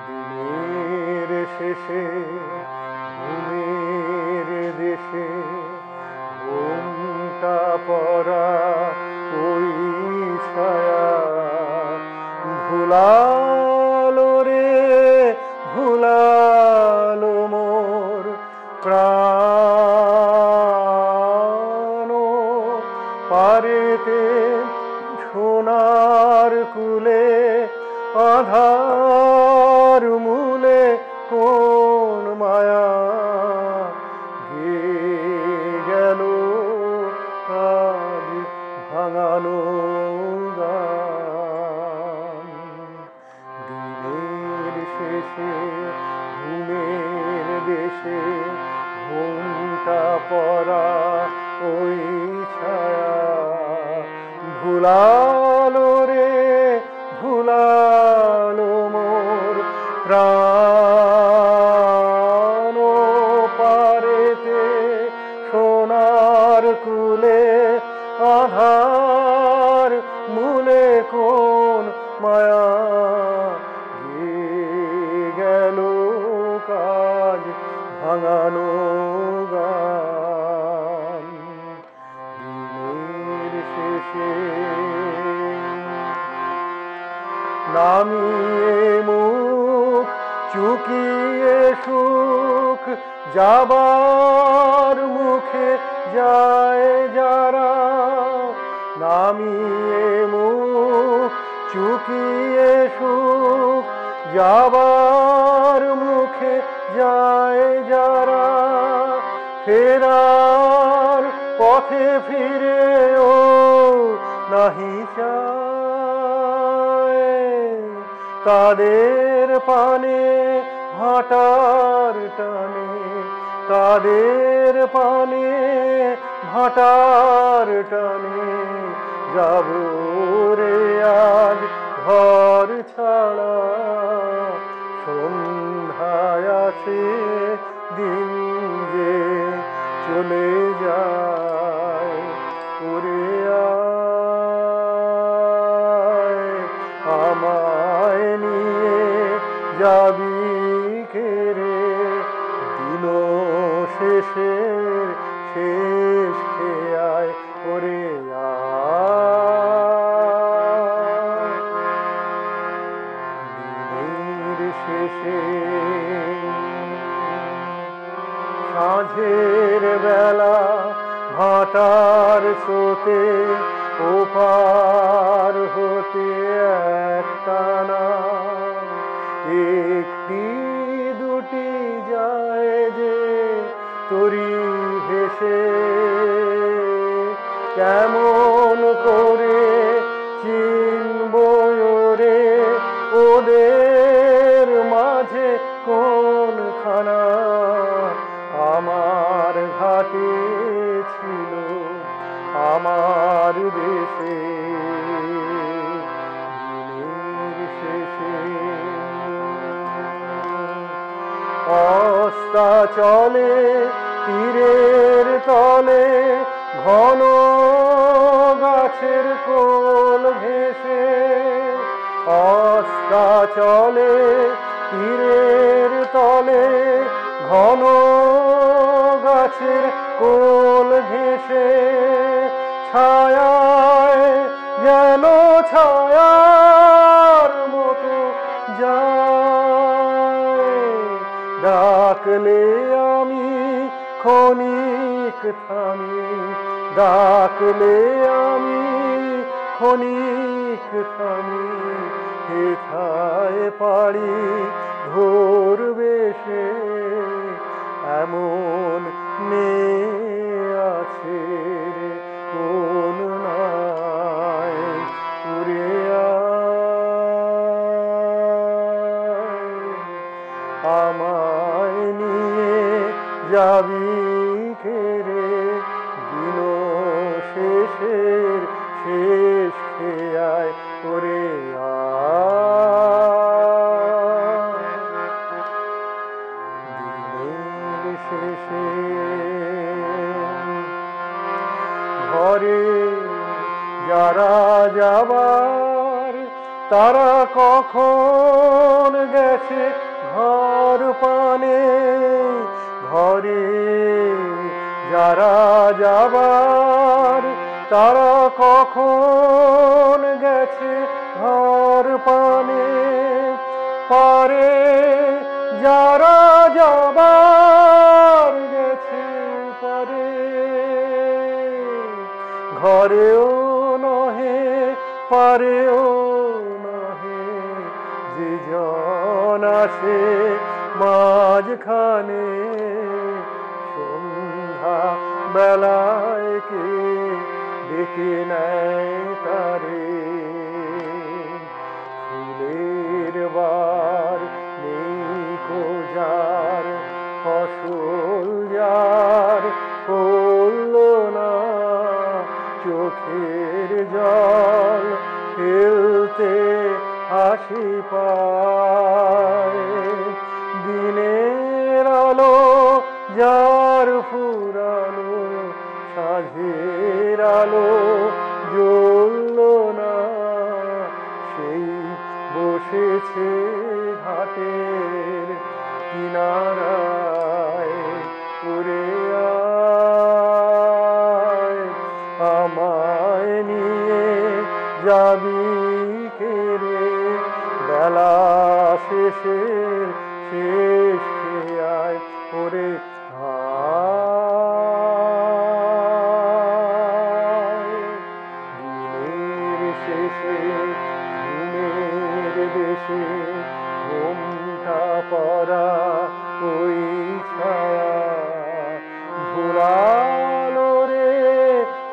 দিনের শেষে ঘুমের দেশে ঘুমটা পড়া ওই ছায়া ভুলালো রে ভুলালো মোর প্রাণ পারেতে সোনার কুলে আধার মূলে কোন মায়া গেয়ে গেল আজ ভাঙানো গান দিনের শেষে ঘুমের দেশে ঘুমটা পড়া ওই ছায়া ভুলালো রে ভুলালো মোর প্রাণ পারেতে সোনার কুলে আধার মূলে কোন মায়া গেয়ে গেল কাজ ভাঙানো গান দিনের শেষে নামিয়ে মুখ চুকিয়ে সুখ যাবার মুখে যায় যারা নামিয়ে মুখ চুকিয়ে সুখ যাবার মুখে যায় যারা ফেরার পথে ফিরেও নাহি তাদের পানে ভাটার টানে তাদের পানে ভাটার টানে যাব রে আজ ঘর ছাড়া সন্ধ্যায় আসে দিন যে চলে যায় ওরে আমায় নিয়ে যাবি কেরে দিন শেষে শেষ খেয়ায় ওরে দিনের শেষে সাঁঝের বেলা ভাটার স্রোতে ওপার হতে একটানা একটি দুটি যায় যে তরি ভেসে কেমন করে চিনব রে ওদের মাঝে কোনখানা আমার ঘাটে ছিল আমার দেশে দিনের শেষে অস্তা চলে তীরের তলে ঘন গাছের কোল ঘেঁষে অস্তা চলে তীরের তলে ঘন গাছের কোল ঘেঁষে ছায়ায় যেন ছায়ার মতো যায় ডাকলে আমি ক্ষণিক থামি ডাকলে আমি ক্ষণিক থামি হেথায় পারি ধরবে সে এমন মেয়ে আছে রে কোন নাই উড়ে আমায় নিয়ে যাবি কেরে দিন শেষের শেষ খেয়ায় ওরে দিনের শেষে ঘরে যারা যাবার তারা কখন গেছে ঘর পানে, ঘরে যারা যাবার তারা কখন গেছে ঘর পানে, পারে যারা যাবার গেছে পারে, ঘরেও নহে পারেও নহে, যে জন আসে মাঝখানে সন্ধ্যা বেলায় কে ডেকে নেয় তারে। ফুলের বার নেই যার, ফসল যার করল না, চোখের জল ফেলতে হাসি পায়। দিনের আলো যার ফুরালো, সাঁঝের আলো জ্বলল না, সেই বসেছে ঘাটের কিনারায়। উড়ে আয় আমায় নিয়ে যাবি কেরে, বেলা শেষে শেষ খেয়ায়। ওরে দিনের শেষে ঘুমের দেশে ঘুমটা পড়া ওই ছায়া, ভুলালো রে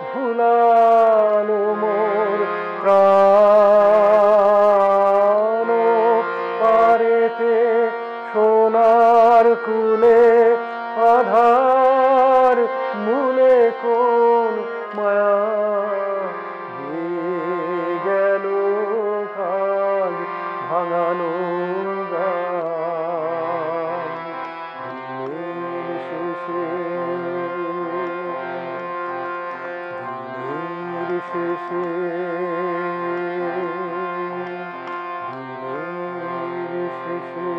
ভুলালো মোর প্রাণ, পারেতে সোনার কুলে আধার মূলে কোন মায়া দিয়ে গেল কাল ভাঙানো গান। দিনের শেষে দিনের শেষে দিনের শেষে